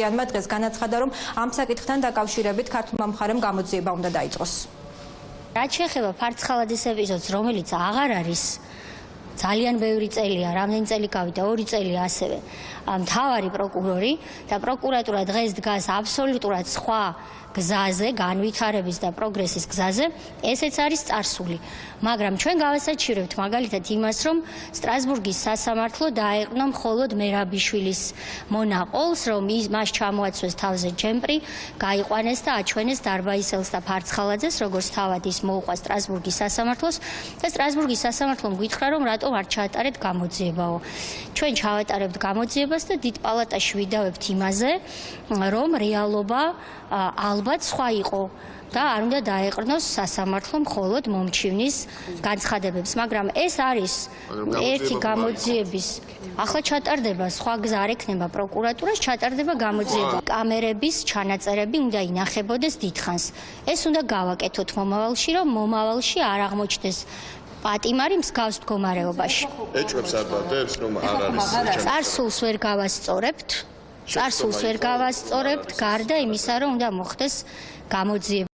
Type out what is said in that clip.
იანმა დღეს განაცხადა, რომ ამ საკითხთან დაკავშირებით ქართულმა მხარემ გამოძიება უნდა დაიწყოს. რაც შეეხება ფარცხალაძის ეპიზოდს, რომელიც აღარ არის ძალიან ბევრი წელია, რამდენი წელი გავიდა, 2 წელი ასევე მთავარი პროკურორი და პროკურატურა დღეს დგას აბსოლუტურად სხვა გზაზე, განვითარების და პროგრესის გზაზე, ესეც არის წარსული. მაგრამ ჩვენ გავასაჩივრებთ მაგალითად იმას, რომ სტრასბურგის სასამართლო დაეყრდნო მხოლოდ მერაბიშვილის მონაყოლს, რომ მას ჩამოაცვეს თავზე ჯემპრი, გაიყვანეს და აჩვენეს დარბაისელს და ფარცხალაძეს, როგორც თავად ის მოუყვა სტრასბურგის სასამართლოს და სტრასბურგის სასამართლომ გითხრა, რომ რატომ არ ჩაატარეთ გამოძიებაო. ჩვენ ჩავატარებთ გამოძიებას და დიდ პალატაში ვიდავებთ იმაზე, რომ რეალობა ალბათ სხვა იყო და არ უნდა დაეყრდნოს სასამართლო მხოლოდ მომჩივნის განცხადებებს, მაგრამ ეს არის ერთი გამოძიების. ახლა ჩატარდება, სხვა გზა არ ექნება პროკურატურას, ჩატარდება გამოძიება. კამერების ჩანაწერები უნდა ინახებოდეს დიდხანს. ეს უნდა გავაკეთოთ მომავალში, რომ მომავალში არ აღმოჩნდეს პატიმარი მსგავს მდგომარეობაში. ეჭვებს არ ბადებს, რომ არ არის. წარსულს ვერ გავასწორებთ. წარსულს ვერ გავასწორებთ, გარდა იმისა, რომ უნდა მოხდეს გამოძიება.